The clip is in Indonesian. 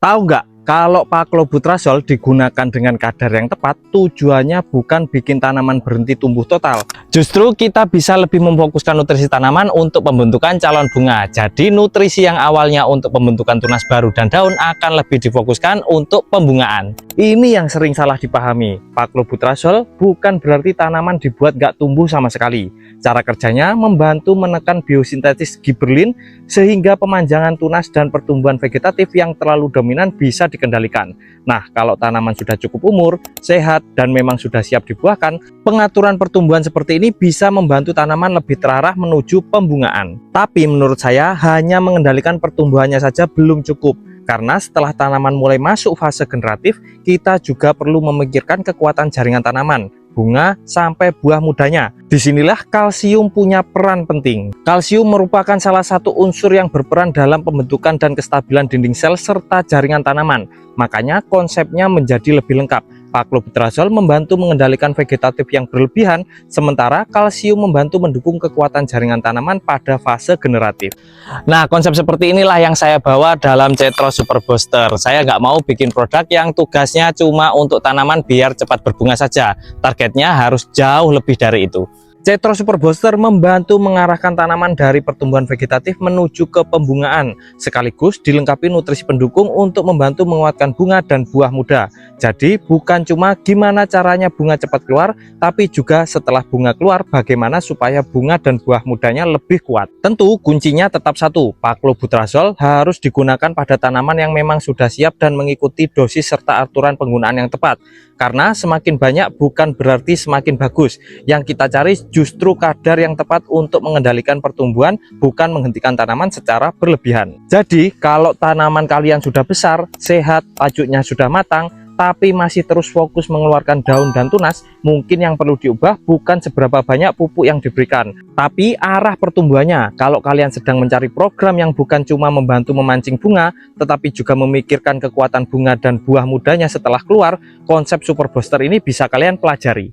Tahu nggak, kalau Paclobutrazol digunakan dengan kadar yang tepat, tujuannya bukan bikin tanaman berhenti tumbuh total. Justru kita bisa lebih memfokuskan nutrisi tanaman untuk pembentukan calon bunga. Jadi nutrisi yang awalnya untuk pembentukan tunas baru dan daun akan lebih difokuskan untuk pembungaan. Ini yang sering salah dipahami. Paclobutrazol bukan berarti tanaman dibuat nggak tumbuh sama sekali. Cara kerjanya membantu menekan biosintesis giberlin sehingga pemanjangan tunas dan pertumbuhan vegetatif yang terlalu dominan bisa dikendalikan. Nah, kalau tanaman sudah cukup umur, sehat, dan memang sudah siap dibuahkan, pengaturan pertumbuhan seperti ini bisa membantu tanaman lebih terarah menuju pembungaan. Tapi menurut saya, hanya mengendalikan pertumbuhannya saja belum cukup. Karena setelah tanaman mulai masuk fase generatif, kita juga perlu memikirkan kekuatan jaringan tanaman, bunga, sampai buah mudanya. Disinilah kalsium punya peran penting. Kalsium merupakan salah satu unsur yang berperan dalam pembentukan dan kestabilan dinding sel serta jaringan tanaman. Makanya konsepnya menjadi lebih lengkap. Paclobutrazol membantu mengendalikan vegetatif yang berlebihan, sementara kalsium membantu mendukung kekuatan jaringan tanaman pada fase generatif. Nah, konsep seperti inilah yang saya bawa dalam Cetro Super Booster. Saya nggak mau bikin produk yang tugasnya cuma untuk tanaman biar cepat berbunga saja. Targetnya harus jauh lebih dari itu. Cetro Super Booster membantu mengarahkan tanaman dari pertumbuhan vegetatif menuju ke pembungaan, sekaligus dilengkapi nutrisi pendukung untuk membantu menguatkan bunga dan buah muda. Jadi bukan cuma gimana caranya bunga cepat keluar, tapi juga setelah bunga keluar bagaimana supaya bunga dan buah mudanya lebih kuat. Tentu kuncinya tetap satu, Paclobutrazol harus digunakan pada tanaman yang memang sudah siap dan mengikuti dosis serta aturan penggunaan yang tepat. Karena semakin banyak bukan berarti semakin bagus. Yang kita cari justru kadar yang tepat untuk mengendalikan pertumbuhan, bukan menghentikan tanaman secara berlebihan. Jadi kalau tanaman kalian sudah besar, sehat, tajuknya sudah matang, tapi masih terus fokus mengeluarkan daun dan tunas, mungkin yang perlu diubah bukan seberapa banyak pupuk yang diberikan, tapi arah pertumbuhannya. Kalau kalian sedang mencari program yang bukan cuma membantu memancing bunga, tetapi juga memikirkan kekuatan bunga dan buah mudanya setelah keluar, konsep Super Booster ini bisa kalian pelajari.